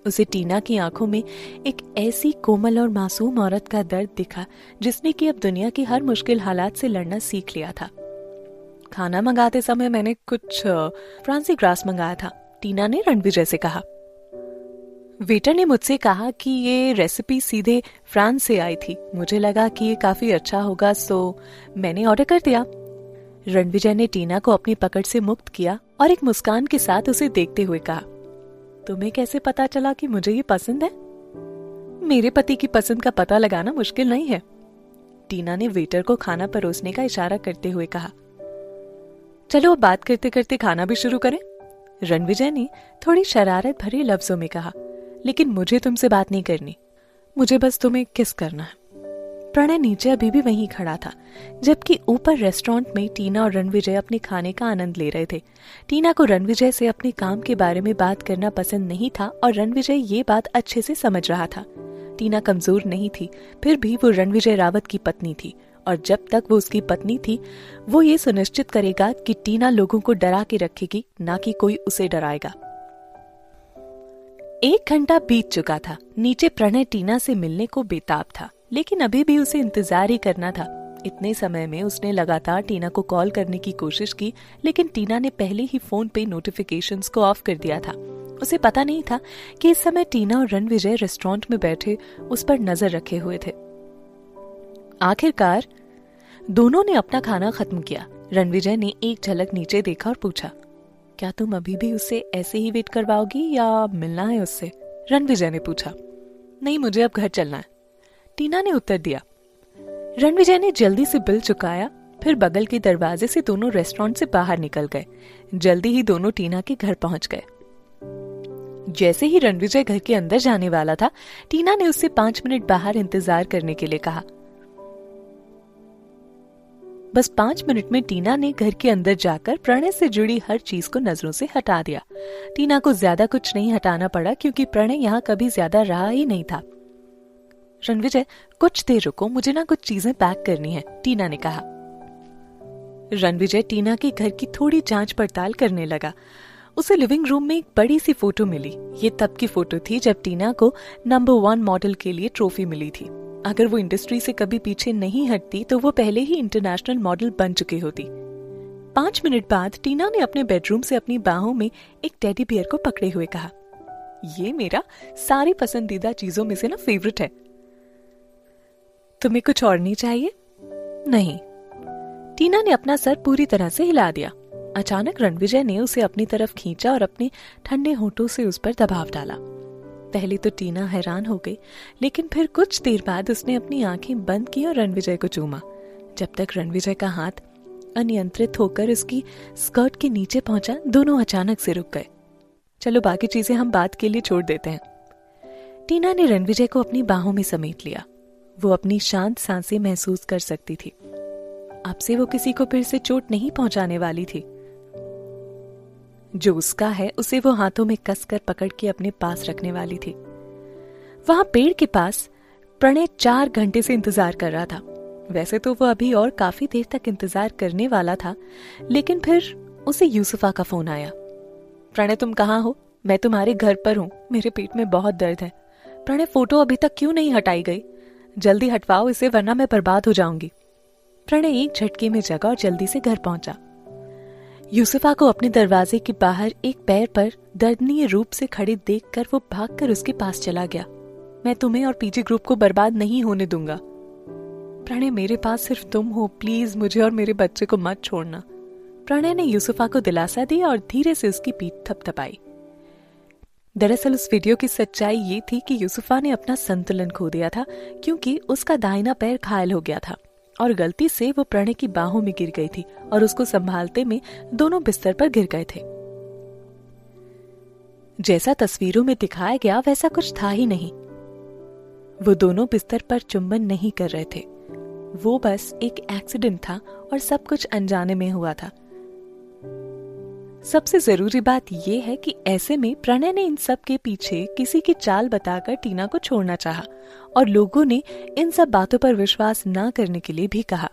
B: उसे टीना की आंखों में एक ऐसी कोमल और मासूम औरत का दर्द दिखा जिसने कि अब दुनिया की हर मुश्किल हालात से लड़ना सीख लिया था। खाना मंगाते समय मैंने कुछ फ्रांसी ग्रास मंगाया था, टीना ने रणविजय से कहा। वेटर ने मुझसे कहा कि ये रेसिपी सीधे फ्रांस से आई थी। मुझे लगा कि ये काफी अच्छा होगा, सो मैंने ऑर्डर कर दिया। रणविजय ने टीना को अपनी पकड़ से मुक्त किया और एक मुस्कान के साथ उसे देखते हुए कहा, तुम्हें कैसे पता चला कि मुझे ये पसंद है? मेरे पति की पसंद का पता लगाना मुश्किल नहीं है, टीना ने वेटर को खाना परोसने का इशारा करते हुए कहा। चलो अब बात करते करते खाना भी शुरू करें, रणविजय ने थोड़ी शरारत भरे लफ्जों में कहा। लेकिन मुझे तुमसे बात नहीं करनी, मुझे बस तुम्हें किस करना है। प्रणय नीचे अभी भी वहीं खड़ा था, जबकि ऊपर रेस्टोरेंट में टीना और रणविजय अपने खाने का आनंद ले रहे थे। टीना को रणविजय से अपने काम के बारे में बात करना पसंद नहीं था और रणविजय ये बात अच्छे से समझ रहा था। टीना कमजोर नहीं थी, फिर भी वो रणविजय रावत की पत्नी थी और जब तक वो उसकी पत्नी थी वो ये सुनिश्चित करेगा कि टीना लोगों को डरा के रखेगी, ना कि कोई उसे डराएगा। 1 घंटा बीत चुका था। नीचे प्रणय टीना से मिलने को बेताब था, लेकिन अभी भी उसे इंतजार ही करना था। इतने समय में उसने लगातार टीना को कॉल करने की कोशिश की, लेकिन टीना ने पहले ही फोन पे नोटिफिकेशंस को ऑफ कर दिया था। उसे पता नहीं था कि इस समय टीना और रणविजय रेस्टोरेंट में बैठे उस पर नजर रखे हुए थे। आखिरकार दोनों ने अपना खाना खत्म किया। रणविजय ने एक झलक नीचे देखा और पूछा, क्या तुम अभी भी उससे ऐसे ही वेट करवाओगी या मिलना है उससे? रणविजय ने पूछा। नहीं, मुझे अब घर चलना है, टीना ने उत्तर दिया। रणविजय ने जल्दी से बिल चुकाया, फिर बगल के दरवाजे से दोनों रेस्टोरेंट से बाहर निकल गए। जल्दी ही दोनों टीना के घर पहुंच गए। जैसे ही रणविजय घर के अंदर जाने वाला था, टीना ने उससे 5 मिनट बाहर इंतजार करने के लिए कहा। बस 5 मिनट में टीना ने घर के अंदर जाकर प्रणय से जुड़ी हर चीज को नजरों से हटा दिया। टीना को ज्यादा कुछ नहीं हटाना पड़ा क्योंकि प्रणय यहाँ कभी ज्यादा रहा ही नहीं था। रणविजय, कुछ देर रुको, मुझे ना कुछ चीजें पैक करनी है, टीना ने कहा। रणविजय टीना के घर की थोड़ी जांच पड़ताल करने लगा। उसे लिविंग रूम में एक बड़ी सी फोटो मिली। ये तब की फोटो थी जब टीना को नंबर 1 मॉडल के लिए ट्रॉफी मिली थी। अगर वो इंडस्ट्री से कभी पीछे नहीं हटती तो वो पहले ही इंटरनेशनल मॉडल बन चुकी होती। 5 मिनट बाद टीना ने अपने बेडरूम से अपनी बाहों में एक टेडी बियर को पकड़े हुए कहा, ये मेरा सारी पसंदीदा चीजों में से ना फेवरेट है। तुम्हें कुछ और नहीं चाहिए? नहीं। टीना ने अपना सर पूरी तरह से हिला दिया। अचानक रणविजय ने उसे अपनी तरफ खींचा और अपने ठंडे होठों से उस पर दबाव डाला। पहले तो टीना हैरान हो गई, लेकिन फिर कुछ देर बाद उसने अपनी आंखें बंद की और रणविजय को चूमा। जब तक रणविजय का हाथ अनियंत्रित होकर उसकी स्कर्ट के नीचे पहुंचा, दोनों अचानक से रुक गए। चलो बाकी चीजें हम बात के लिए छोड़ देते हैं। टीना ने रणविजय को अपनी बाहों में समेट लिया। वो अपनी शांत सांसें महसूस कर सकती थी। अब से वो किसी को फिर से चोट नहीं पहुंचाने वाली थी। जो उसका है उसे वो हाथों में कसकर पकड़ के अपने पास रखने वाली थी। वहां पेड़ के पास प्रणय 4 घंटे से इंतजार कर रहा था। वैसे तो वो अभी और काफी देर तक इंतजार करने वाला था, लेकिन फिर उसे यूसुफा का फोन आया। प्रणय तुम कहाँ हो? मैं तुम्हारे घर पर हूँ, मेरे पेट में बहुत दर्द है। प्रणय फोटो अभी तक क्यों नहीं हटाई गई? जल्दी हटवाओ इसे वरना मैं बर्बाद हो जाऊंगी। प्रणय एक झटके में जगा और जल्दी से घर पहुंचा। यूसुफा को अपने दरवाजे के बाहर एक पैर पर दर्दनीय रूप से खड़े देखकर वो भागकर उसके पास चला गया। मैं तुम्हें और पीजी ग्रुप को बर्बाद नहीं होने दूंगा। प्रणय मेरे पास सिर्फ तुम हो, प्लीज मुझे और मेरे बच्चे को मत छोड़ना। प्रणय ने यूसुफा को दिलासा दिया और धीरे से उसकी पीठ थपथपाई। दरअसल उस वीडियो की सच्चाई ये थी कि यूसुफा ने अपना संतुलन खो दिया था, क्योंकि उसका दाहिना पैर घायल हो गया था और गलती से वो प्रणय की बाहों में गिर गई थी और उसको संभालते में दोनों बिस्तर पर गिर गए थे। जैसा तस्वीरों में दिखाया गया वैसा कुछ था ही नहीं। वो दोनों बिस्तर पर चुंबन नहीं कर रहे थे। वो बस एक एक्सीडेंट था और सब कुछ अनजाने में हुआ था। सबसे जरूरी बात यह है कि ऐसे में प्रणय ने इन सब के पीछे किसी की चाल बताकर टीना को छोड़ना चाहा और लोगों ने इन सब बातों पर विश्वास न करने के लिए भी कहा।